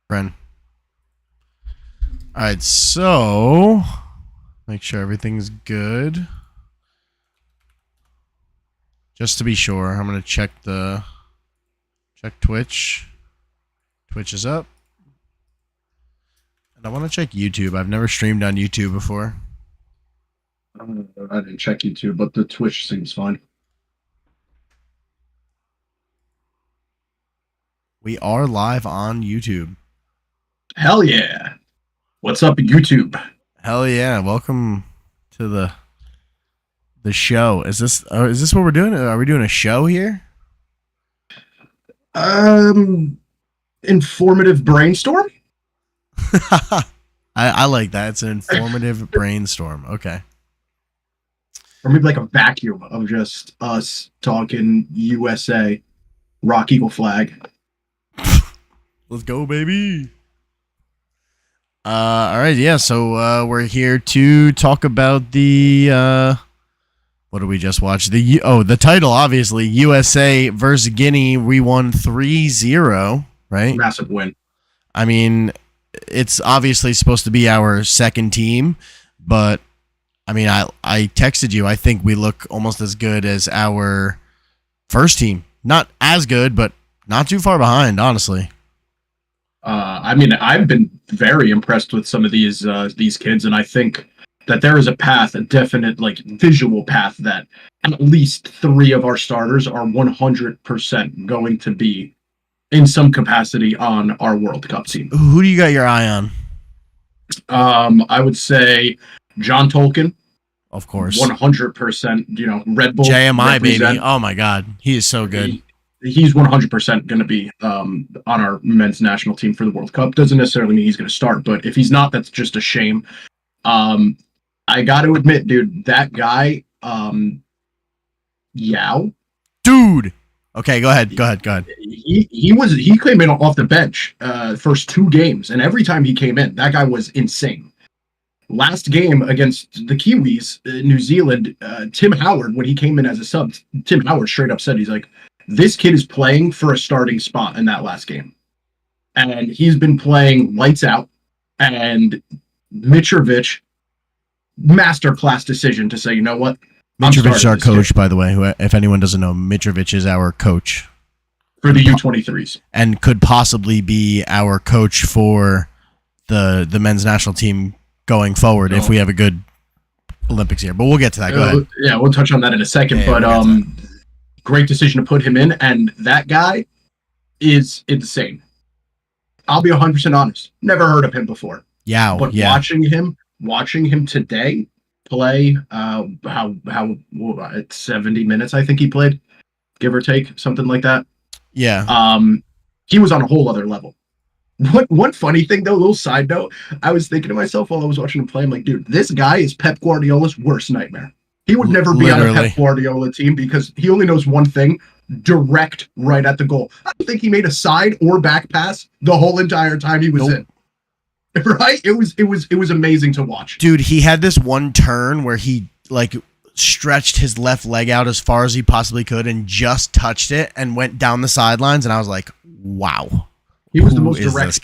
Friend. All right, so make sure everything's good. Just to be sure, I'm gonna check Twitch. Twitch is up, and I want to check YouTube. I've never streamed on YouTube before. I didn't check YouTube, but the Twitch seems fine. We are live on YouTube. Hell yeah! What's up, YouTube? Hell yeah! Welcome to the show. Is this what we're doing? Are we doing a show here? Informative brainstorm. I like that. It's an informative brainstorm. Okay. Or maybe like a vacuum of just us talking USA, Rock Eagle flag. Let's go, baby. All right, yeah. So we're here to talk about the what did we just watch? The title, obviously, USA versus Guinea. We won 3-0, right? Massive win. I mean, it's obviously supposed to be our second team, but I mean, I texted you. I think we look almost as good as our first team. Not as good, but not too far behind, honestly. I mean, I've been very impressed with some of these kids, and I think that there is a path, a definite like visual path that at least 3 of our starters are 100% going to be in some capacity on our World Cup team. Who do you got your eye on? I would say John Tolkien. Of course. 100%, Red Bull. JMI, represent. baby. Oh, my God. He is so good. He's 100% going to be on our men's national team for the World Cup. Doesn't necessarily mean he's going to start, but if he's not, that's just a shame. I got to admit, dude, that guy, Yao. Dude. Okay, go ahead. He came in off the bench first 2 games, and every time he came in, that guy was insane. Last game against the Kiwis, New Zealand, Tim Howard, when he came in as a sub, Tim Howard straight up said, he's like, this kid is playing for a starting spot in that last game. And he's been playing lights out, and Mitrovic, masterclass decision to say, you know what? Mitrovic is our coach, by the way. Who, if anyone doesn't know, Mitrovic is our coach. For the U23s. And could possibly be our coach for the men's national team going forward if we have a good Olympics here. But we'll get to that. Go ahead. Yeah, we'll touch on that in a second. Yeah, but great decision to put him in. And that guy is insane. I'll be 100% honest. Never heard of him before. Yeah. But watching him today play, how 70 minutes I think he played, give or take, something like that. Yeah. He was on a whole other level. One funny thing though, little side note, I was thinking to myself while I was watching him play, I'm like, dude, this guy is Pep Guardiola's worst nightmare. He would never be on a Pep Guardiola team because he only knows one thing: direct right at the goal. I don't think he made a side or back pass the whole entire time he was in. Right? It was amazing to watch. Dude, he had this one turn where he like stretched his left leg out as far as he possibly could and just touched it and went down the sidelines, and I was like, wow. He was the most direct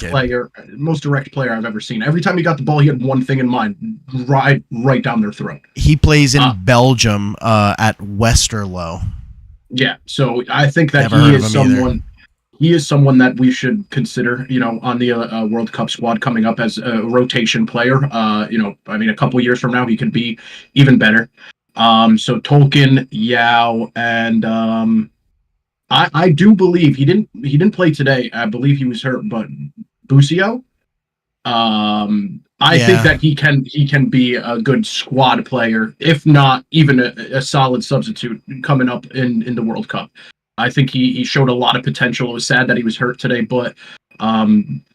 player I've ever seen. Every time he got the ball, he had one thing in mind: right down their throat. He plays in Belgium at Westerlo. Yeah, so I think that he is someone that we should consider, on the World Cup squad coming up as a rotation player. I mean, a couple years from now, he could be even better. So Tolkien, Yao, and I do believe he didn't play today. I believe he was hurt, but Busio, I think that he can be a good squad player, if not even a solid substitute coming up in the World Cup. I think he showed a lot of potential. It was sad that he was hurt today, but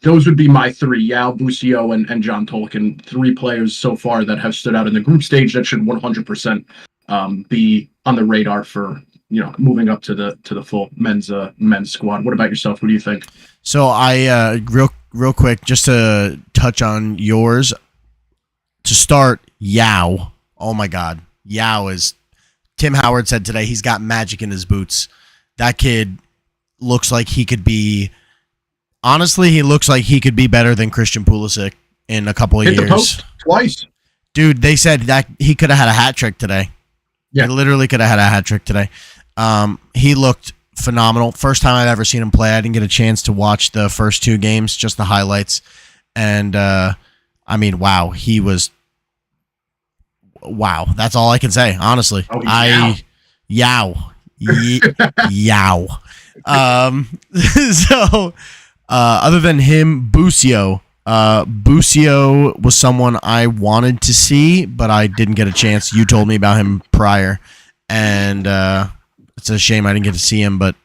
those would be my 3: Yao, Busio, and John Tolkien. 3 players so far that have stood out in the group stage that should 100% be on the radar for moving up to the full men's squad. What about yourself? What do you think? So I real quick, just to touch on yours. To start, Yao. Oh my God, Yao is. Tim Howard said today he's got magic in his boots. That kid looks like he could be Honestly, he looks like he could be better than Christian Pulisic in a couple of Hit the years. post twice. Dude, they said that he could have had a hat trick today. Yeah. He literally could have had a hat trick today. He looked phenomenal. First time I've ever seen him play. I didn't get a chance to watch the first 2 games, just the highlights. And, I mean, wow, he was... Wow, that's all I can say, honestly. Oh, Yow. Yow. So, other than him, Busio. Busio was someone I wanted to see, but I didn't get a chance. You told me about him prior, and it's a shame I didn't get to see him, but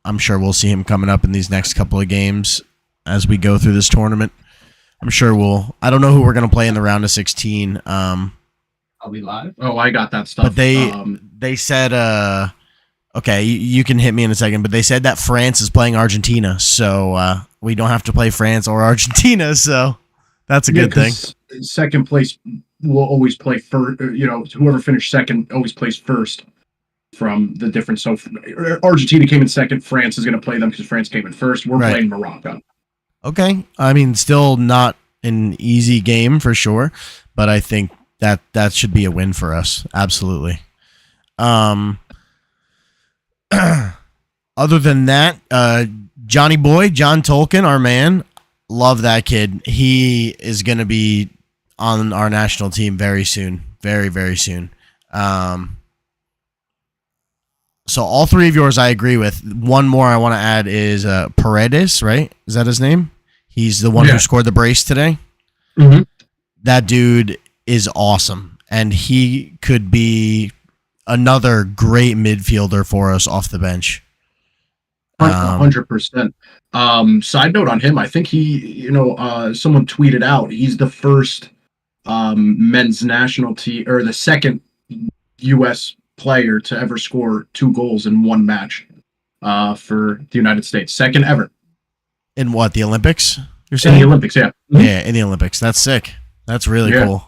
I'm sure we'll see him coming up in these next couple of games as we go through this tournament. I'm sure we'll... I don't know who we're going to play in the round of 16. Are we live? Oh, I got that stuff. But they said, okay, you can hit me in a second, but they said that France is playing Argentina, so we don't have to play France or Argentina, so that's a good thing. Second place will always play first. Whoever finished second always plays first from the difference. So Argentina came in second. France is going to play them because France came in first. We're playing Morocco. Okay. I mean, still not an easy game for sure, but I think that should be a win for us. Absolutely. Other than that, Johnny Boy, John Tolkien, our man, love that kid. He is going to be on our national team very soon. Very, very soon. So all 3 of yours I agree with. One more I want to add is Paredes, right? Is that his name? He's the one who scored the brace today. Mm-hmm. That dude is awesome, and he could be another great midfielder for us off the bench. 100%. Side note on him, I think he, someone tweeted out he's the first men's national team, or the second U.S. player to ever score 2 goals in one match for the United States. Second ever. In what, the Olympics? You're saying? In the Olympics, yeah. Mm-hmm. Yeah, in the Olympics. That's sick. That's really cool.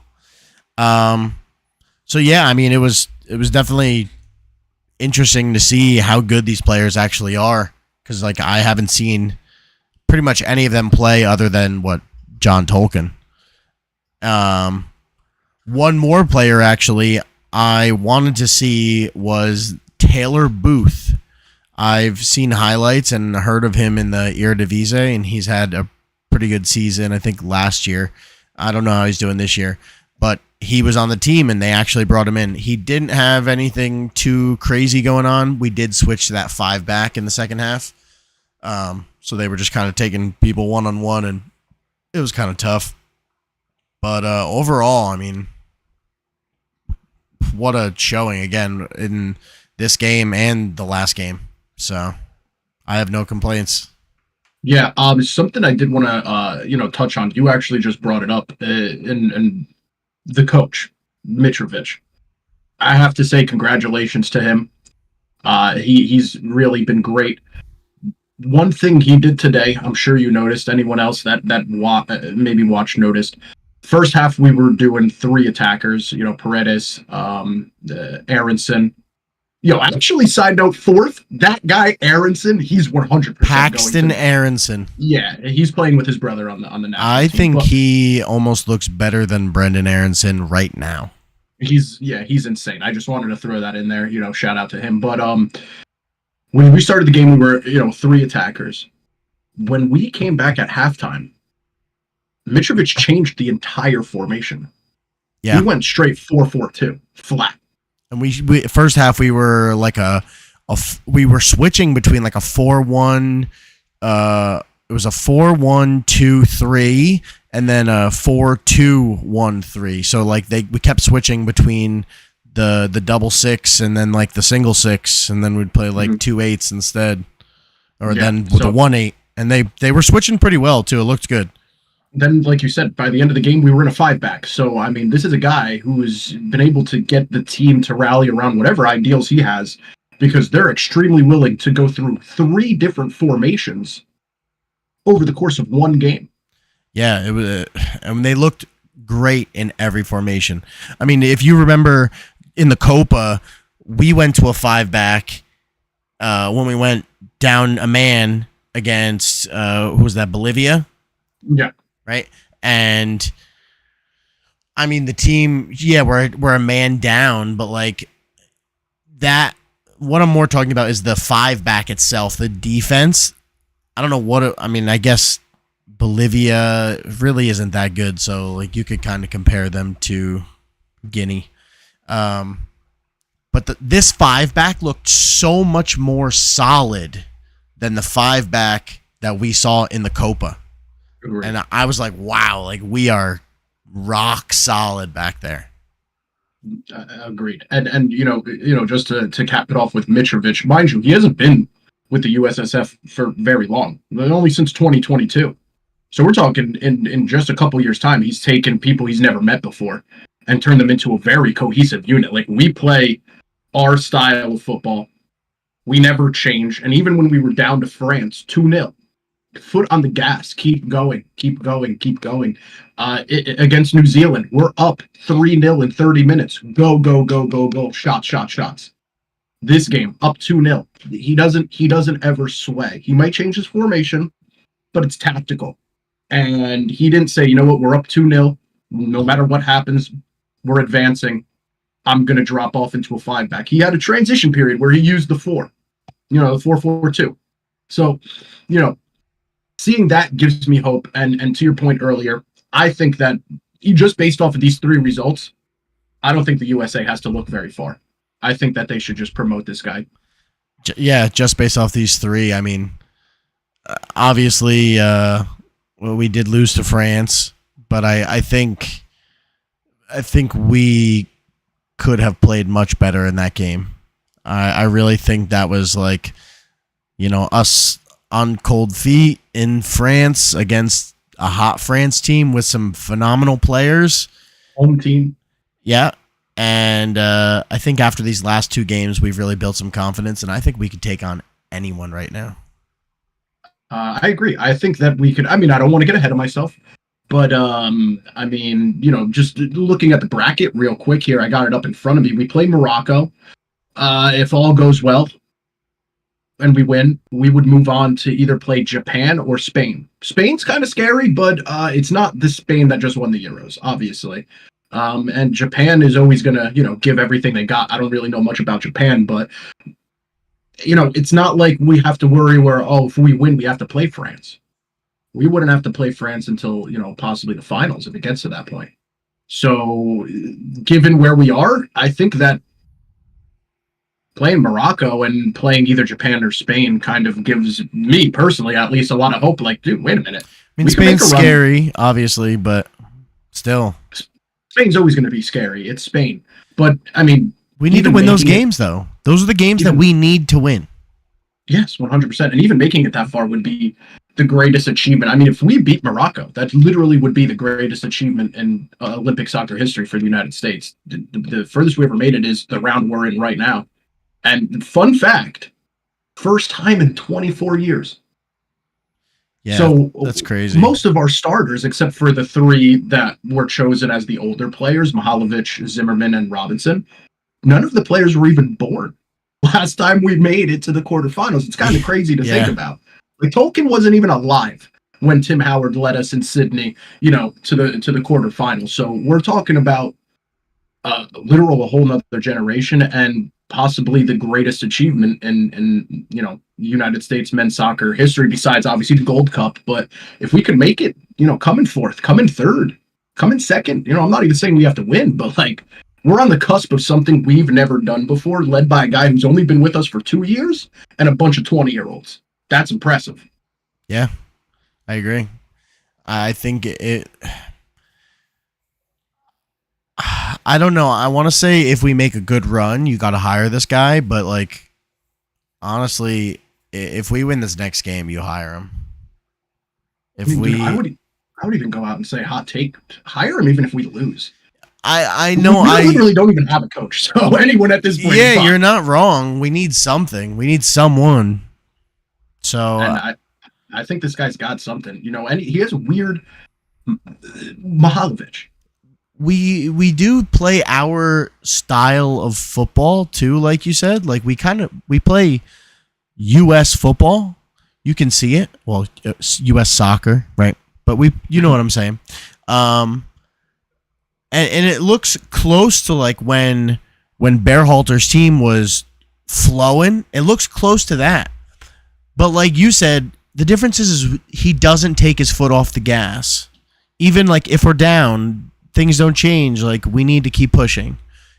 So yeah, I mean, it was definitely interesting to see how good these players actually are, because like I haven't seen pretty much any of them play other than what John Tolkien. One more player actually I wanted to see was Taylor Booth. I've seen highlights and heard of him in the Eredivisie, and he's had a pretty good season, I think, last year. I don't know how he's doing this year, but he was on the team, and they actually brought him in. He didn't have anything too crazy going on. We did switch to that 5 back in the second half, so they were just kind of taking people one-on-one, and it was kind of tough. But overall, I mean, what a showing, again, in this game and the last game. So I have no complaints. Yeah, something I did want to touch on. You actually just brought it up, and the coach Mitrovic. I have to say congratulations to him. He's really been great. One thing he did today, I'm sure you noticed. Anyone else that maybe watched noticed. First half we were doing 3 attackers. Paredes, Aronson. Actually, side note, 4th, that guy Aronson, he's 100% Paxton Aronson. Yeah, he's playing with his brother on the national I team, think he almost looks better than Brendan Aronson right now. He's insane. I just wanted to throw that in there. Shout out to him. But when we started the game, we were 3 attackers. When we came back at halftime, Mitrovic changed the entire formation. Yeah, we went straight 4-4-2 flat. And we first half we were like we were switching between like a 4-1, it was a 4-1-2-3 and then a 4-2-1-3. So like we kept switching between the double 6 and then like the single 6, and then we'd play like 2 8s instead, or then with a 1-8, and they were switching pretty well too. It looked good. Then, like you said, by the end of the game, we were in a 5 back. So, I mean, this is a guy who's been able to get the team to rally around whatever ideals he has, because they're extremely willing to go through 3 different formations over the course of one game. Yeah, it was. They looked great in every formation. I mean, if you remember in the Copa, we went to a 5 back when we went down a man against who was that, Bolivia? Yeah. Right? And I mean the team, yeah, we're a man down, but like that, what I'm more talking about is the 5-back itself, the defense. I don't know I guess Bolivia really isn't that good, so like you could kind of compare them to Guinea. But this 5-back looked so much more solid than the 5-back that we saw in the Copa. Agreed. And I was like, wow, like we are rock solid back there. Agreed. And just to cap it off with Mitrovic, mind you, he hasn't been with the USSF for very long, only since 2022. So we're talking in just a couple years' time, he's taken people he's never met before and turned them into a very cohesive unit. Like, we play our style of football. We never change. And even when we were down to France, 2-0, foot on the gas, keep going. Against New Zealand, we're up 3-0 in 30 minutes. Go. Shots. This game, up 2-0. He doesn't ever sway. He might change his formation, but it's tactical. And he didn't say, you know what, we're up 2-0. No matter what happens, we're advancing. I'm going to drop off into a 5-back. He had a transition period where he used the 4, the 4-4-2. So, seeing that gives me hope. And to your point earlier, I think that just based off of these 3 results, I don't think the USA has to look very far. I think that they should just promote this guy. Yeah, just based off these 3. I mean, obviously, we did lose to France, but I think we could have played much better in that game. I really think that was like, us on cold feet in France against a hot France team with some phenomenal players. Home team. Yeah. And I think after these last 2 games, we've really built some confidence, and I think we could take on anyone right now. I agree. I think that we could. I mean, I don't want to get ahead of myself, but just looking at the bracket real quick here, I got it up in front of me. We play Morocco. If all goes well and we win, we would move on to either play Japan or Spain. Spain's kind of scary, but it's not the Spain that just won the Euros, obviously. And Japan is always going to, give everything they got. I don't really know much about Japan, but, it's not like we have to worry where, if we win, we have to play France. We wouldn't have to play France until, possibly the finals if it gets to that point. So given where we are, I think that playing Morocco and playing either Japan or Spain kind of gives me personally, at least, a lot of hope. Like, dude, wait a minute. I mean, Spain's scary, obviously, but still. Spain's always going to be scary. It's Spain. But, I mean... We need to win those games, though. Those are the games that we need to win. Yes, 100%. And even making it that far would be the greatest achievement. I mean, if we beat Morocco, that literally would be the greatest achievement in Olympic soccer history for the United States. The furthest we ever made it is the round we're in right now. And fun fact, first time in 24 years. Yeah, so that's crazy. Most of our starters, except for the 3 that were chosen as the older players, Mihalovic, Zimmerman, and Robinson, none of the players were even born last time we made it to the quarterfinals. It's kind of crazy to think about. Like, Tolkien wasn't even alive when Tim Howard led us in Sydney, to the quarterfinals. So we're talking about literal a whole nother generation and possibly the greatest achievement in United States men's soccer history, besides obviously the Gold Cup. But if we could make it, come in 4th, come in 3rd, come in 2nd, I'm not even saying we have to win, but like, we're on the cusp of something we've never done before, led by a guy who's only been with us for 2 years and a bunch of 20-year-olds. That's impressive. Yeah, I agree. I think I don't know. I want to say if we make a good run, you got to hire this guy. But, like, honestly, if we win this next game, you hire him. I would even go out and say, hot take, hire him even if we lose. I know. We literally don't even have a coach, so anyone at this point. Yeah, you're not wrong. We need something. We need someone. So and I think this guy's got something, and he has a weird Mihalovic. We do play our style of football too, like you said. Like we play US football. You can see it. Well, U.S. soccer, right? But you know what I'm saying. And it looks close to like when Bearhalter's team was flowing. It looks close to that. But like you said, the difference is he doesn't take his foot off the gas. Even like if we're down, things don't change. Like we need to keep pushing.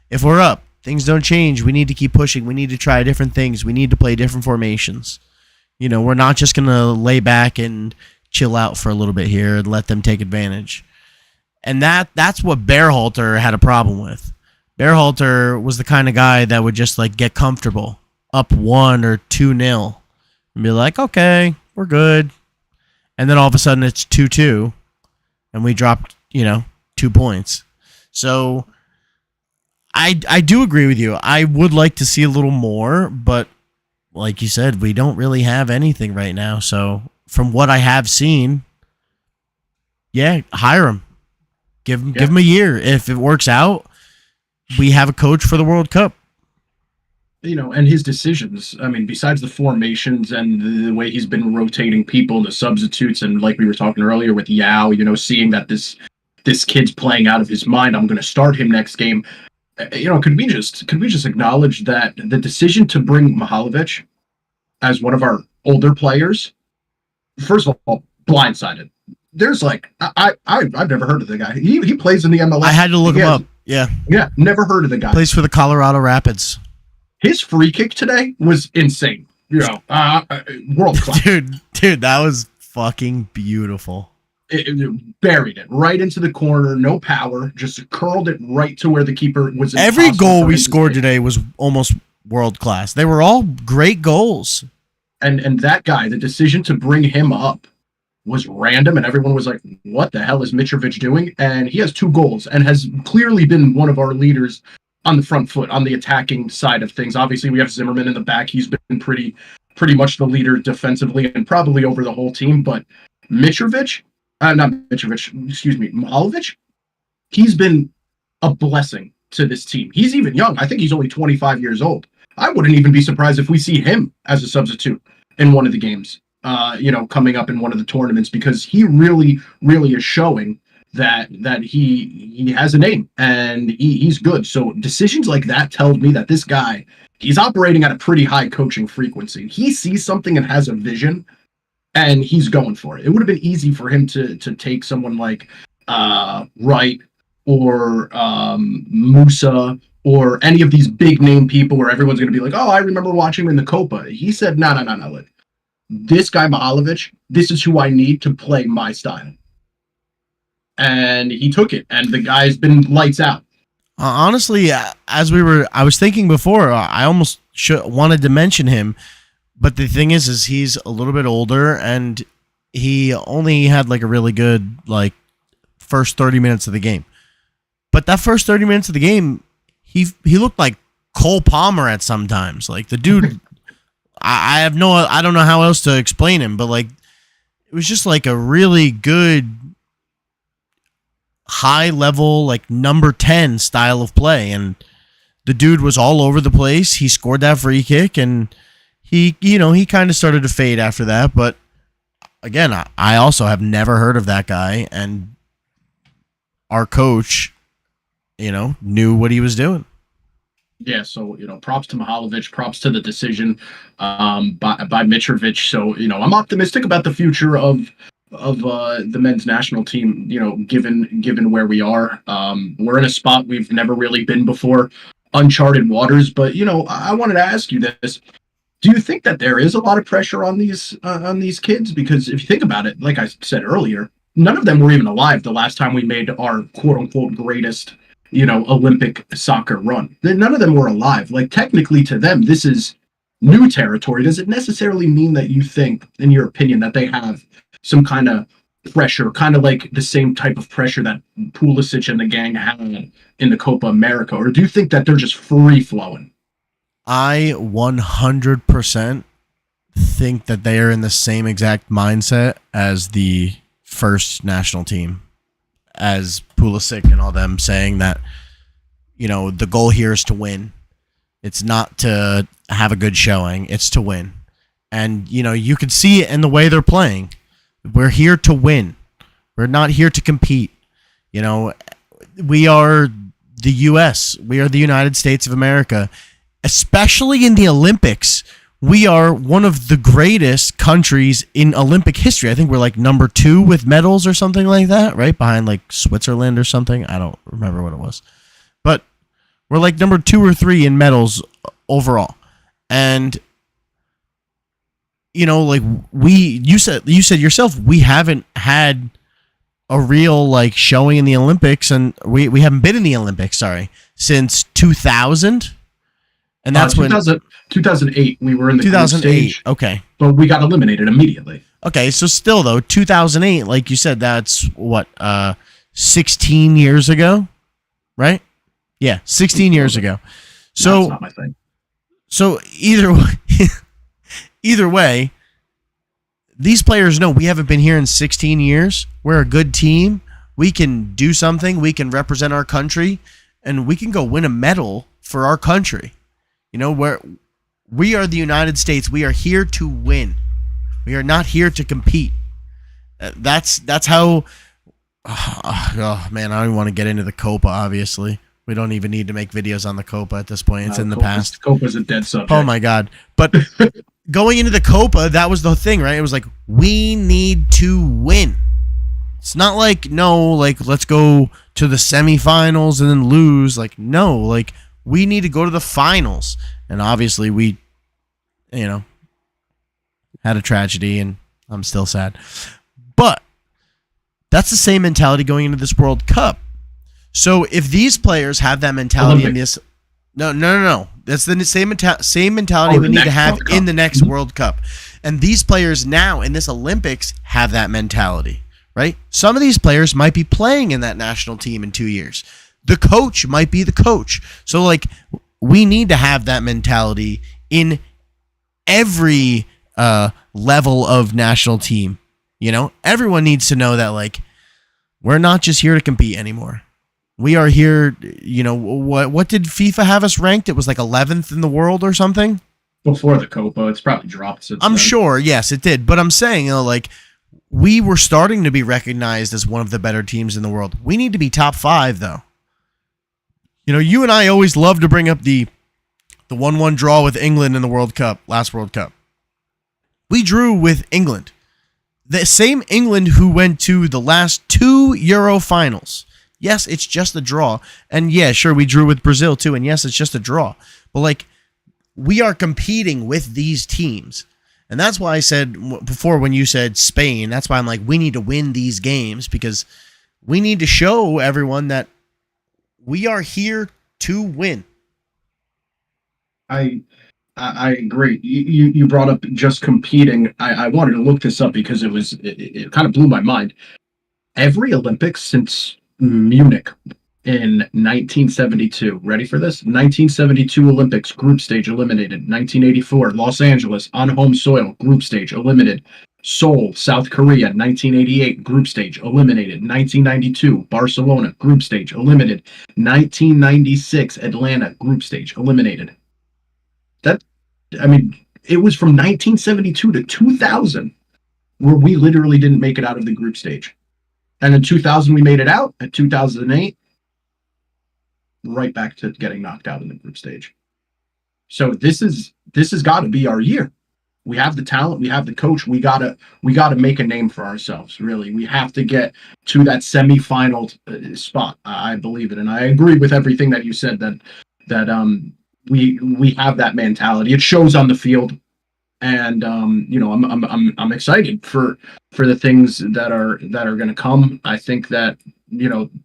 If we're up, things don't change. We need to keep pushing. We need to try different things. We need to play different formations. We're not just going to lay back and chill out for a little bit here and let them take advantage. And that's what Bearhalter had a problem with. Bearhalter was the kind of guy that would just like get comfortable up 1 or 2-0 and be like, okay, we're good. And then all of a sudden it's 2-2 and we dropped, 2 points. So I do agree with you. I would like to see a little more, but like you said, we don't really have anything right now. So from what I have seen, yeah, hire him. Give him a year. If it works out, we have a coach for the World Cup. And his decisions, I mean, besides the formations and the way he's been rotating people, the substitutes, and like we were talking earlier with Yao, seeing that this kid's playing out of his mind, I'm going to start him next game. Could we just acknowledge that the decision to bring Mihalovic as one of our older players, first of all, blindsided. There's like I've never heard of the guy. He plays in the MLS. I had to look him up. Yeah, never heard of the guy. Plays for the Colorado Rapids. His free kick today was insane. World class. Dude, that was fucking beautiful. It buried it right into the corner, no power, just curled it right to where the keeper was. Every goal we scored today was almost world class. They were all great goals. And that guy, the decision to bring him up was random, and everyone was like, what the hell is Mitrovic doing? And he has 2 goals and has clearly been one of our leaders on the front foot, on the attacking side of things. Obviously, we have Zimmerman in the back. He's been pretty much the leader defensively and probably over the whole team. But Mihalovic, he's been a blessing to this team. He's even young. I think he's only 25 years old. I wouldn't even be surprised if we see him as a substitute in one of the games, coming up in one of the tournaments, because he really, really is showing that he has a name and he's good. So decisions like that tell me that this guy, he's operating at a pretty high coaching frequency. He sees something and has a vision, and he's going for it. It would have been easy for him to take someone like Wright or Musa or any of these big name people where everyone's going to be like, oh, I remember watching him in the Copa. He said, no. Look, this guy Mihalovic, this is who I need to play my style. And he took it, and the guy's been lights out. Honestly, I was thinking before, I almost wanted to mention him, but the thing is he's a little bit older, and he only had like a really good like first 30 minutes of the game. But that first 30 minutes of the game, he looked like Cole Palmer at sometimes. Like the dude, I don't know how else to explain him, but like it was just like a really good high level, like number 10 style of play. And the dude was all over the place. He scored that free kick, and he kind of started to fade after that. But again, I also have never heard of that guy, and our coach, knew what he was doing. Yeah, so props to Mihalovic, props to the decision by Mitrovic. So I'm optimistic about the future of the men's national team. Given where we are, we're in a spot we've never really been before, uncharted waters. But I wanted to ask you this: do you think that there is a lot of pressure on these kids? Because if you think about it, like I said earlier, none of them were even alive the last time we made our quote unquote greatest Olympic soccer run. None of them were alive. Like technically to them, this is new territory. Does it necessarily mean that you think, in your opinion, that they have some kind of pressure, kind of like the same type of pressure that Pulisic and the gang had in the Copa America? Or do you think that they're just free flowing? I 100% think that they are in the same exact mindset as the first national team, as Pulisic and all them, saying that, the goal here is to win. It's not to have a good showing. It's to win. And, you can see it in the way they're playing. We're here to win. We're not here to compete. We are the U.S. We are the United States of America. Especially in the Olympics, we are one of the greatest countries in Olympic history. I think we're like number 2 with medals or something like that, right? Behind like Switzerland or something. I don't remember what it was. But we're like number 2 or 3 in medals overall. And like you said yourself, we haven't had a real like showing in the Olympics, and we haven't been in the Olympics, since 2000. And that's 2008 we were in the 2008. Stage, okay. But we got eliminated immediately. Okay, so still though, 2008, like you said, that's what 16 years ago, right? Yeah, 16 years ago. So that's not my thing. So either way, these players know we haven't been here in 16 years. We're a good team. We can do something. We can represent our country, and we can go win a medal for our country. Where we are the United States. We are here to win. We are not here to compete. That's how. Oh man, I don't even want to get into the Copa. Obviously, we don't even need to make videos on the Copa at this point. It's in the past. Copa's a dead subject. Oh my god! But going into the Copa, that was the thing, right? It was like we need to win. It's not like let's go to the semifinals and then lose. We need to go to the finals. And obviously we, had a tragedy, and I'm still sad. But that's the same mentality going into this World Cup. So if these players have that mentality in this, no. That's the same mentality we need to have in the next World Cup. And these players now in this Olympics have that mentality, right? Some of these players might be playing in that national team in 2 years. The coach might be the coach. So we need to have that mentality in every level of national team. Everyone needs to know that we're not just here to compete anymore. We are here. What did FIFA have us ranked? It was 11th in the world or something. Before the Copa, it's probably dropped since I'm then. sure. Yes, it did. But I'm saying, we were starting to be recognized as one of the better teams in the world. We need to be top 5, though. You and I always love to bring up the 1-1 draw with England in the World Cup, last World Cup. We drew with England. The same England who went to the last 2 Euro finals. Yes, it's just a draw. And yeah, sure, we drew with Brazil too. And yes, it's just a draw. But we are competing with these teams. And that's why I said before when you said Spain, that's why I'm we need to win these games, because we need to show everyone that we are here to win. I agree. You brought up just competing. I wanted to look this up because it kind of blew my mind. Every Olympics since Munich in 1972. Ready for this? 1972 Olympics, group stage eliminated. 1984 Los Angeles on home soil, group stage eliminated. Seoul, South Korea, 1988, group stage, eliminated. 1992, Barcelona, group stage, eliminated. 1996, Atlanta, group stage, eliminated. It was from 1972 to 2000 where we literally didn't make it out of the group stage. And in 2000, we made it out. At 2008, right back to getting knocked out in the group stage. So this has got to be our year. We have the talent, we have the coach. We gotta make a name for ourselves. Really, we have to get to that semifinal spot. I believe it, and I agree with everything that you said. That we have that mentality. It shows on the field, and I'm excited for the things that are going to come. I think that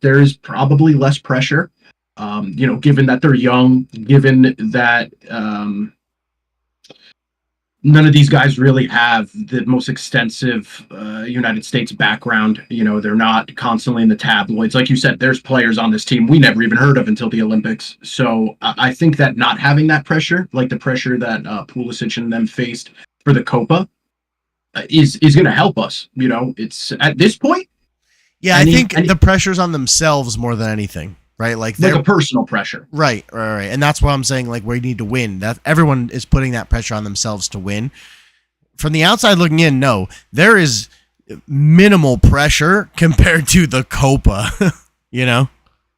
there is probably less pressure. Given that they're young, given that none of these guys really have the most extensive United States background. They're not constantly in the tabloids. Like you said, there's players on this team we never even heard of until the Olympics. So I think that not having that pressure, like the pressure that Pulisic and them faced for the Copa, is going to help us. It's at this point. Yeah, I think the pressure's on themselves more than anything. Right, like a personal pressure. Right, and that's why I'm saying we need to win. That everyone is putting that pressure on themselves to win. from the outside looking in, no, there is minimal pressure compared to the Copa. You know?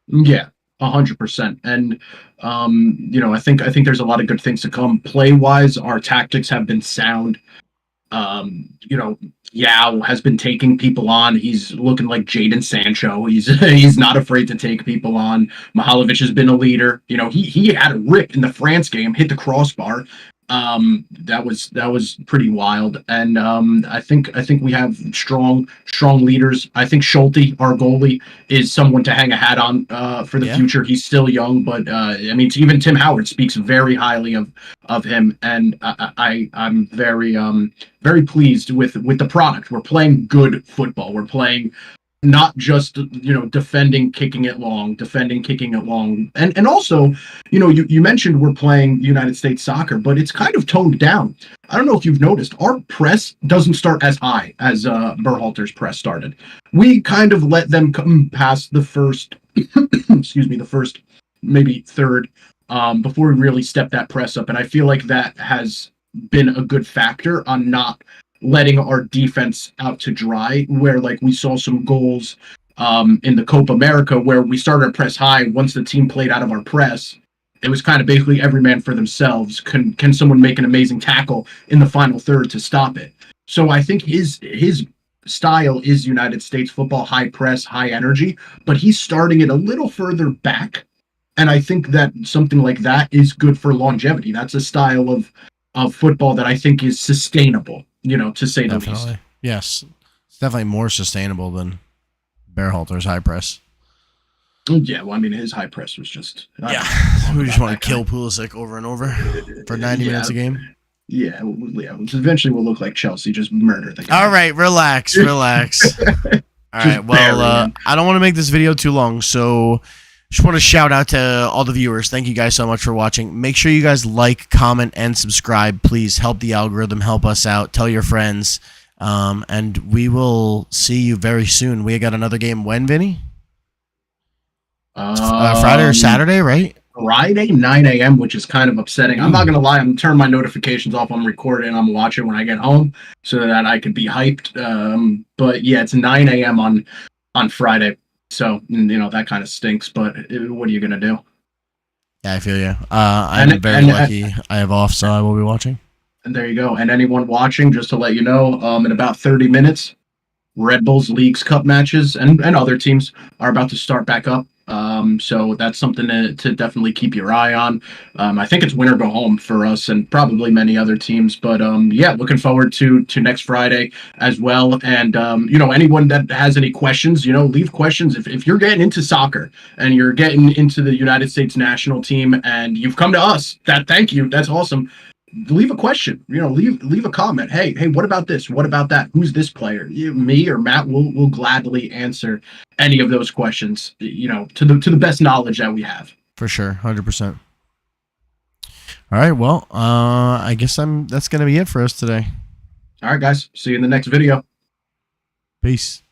Yeah, 100%. And I think there's a lot of good things to come. Play wise, our tactics have been sound. Yao has been taking people on. He's looking like Jadon Sancho. He's not afraid to take people on. Mihalovic has been a leader. He had a rip in the France game, hit the crossbar. That was pretty wild. And I think we have strong leaders. I think Schulte, our goalie, is someone to hang a hat on for the future. He's still young, but even Tim Howard speaks very highly of him, and I'm very pleased with the product. We're playing good football. We're playing not just defending, kicking it long, and also, you mentioned we're playing United States soccer, but it's kind of toned down. I don't know if you've noticed, our press doesn't start as high as Berhalter's press started. We kind of let them come past the first, the first maybe third, before we really step that press up, and I feel like that has been a good factor on not letting our defense out to dry, where like we saw some goals in the Copa America where we started to press high. Once the team played out of our press, it was kind of basically every man for themselves. Can someone make an amazing tackle in the final third to stop it? So I think his style is United States football, high press, high energy, but he's starting it a little further back. And I think that something like that is good for longevity. That's a style of football that I think is sustainable, to say the least. Yes. It's definitely more sustainable than Berhalter's high press. Yeah, well, his high press was just... We just want to kill Pulisic over and over for 90 minutes a game. Yeah, which eventually will look like Chelsea, just murder the guy. All right, relax. All right, well, I don't want to make this video too long, so... Just want to shout out to all the viewers. Thank you guys so much for watching. Make sure you guys like, comment, and subscribe. Please help the algorithm, help us out. Tell your friends. And we will see you very soon. We got another game when, Vinny? Friday or Saturday, right? Friday, 9 a.m., which is kind of upsetting. I'm not going to lie. I'm turning my notifications off. I'm recording. I'm watching when I get home so that I can be hyped. But yeah, it's 9 a.m. on Friday. So, that kind of stinks, but what are you going to do? Yeah, I feel you. I'm very lucky I have off, so I will be watching. And there you go. And anyone watching, just to let you know, in about 30 minutes, Red Bulls Leagues Cup matches and other teams are about to start back up. So that's something to definitely keep your eye on. I think it's win or go home for us and probably many other teams. But looking forward to next Friday as well. And anyone that has any questions, leave questions. If you're getting into soccer and you're getting into the United States national team and you've come to us, thank you. That's awesome. Leave a question, leave a comment. Hey, what about this? What about that? Who's this player? Me or Matt will gladly answer any of those questions, to the best knowledge that we have. For sure. 100%. All right. Well, I guess that's going to be it for us today. All right, guys. See you in the next video. Peace.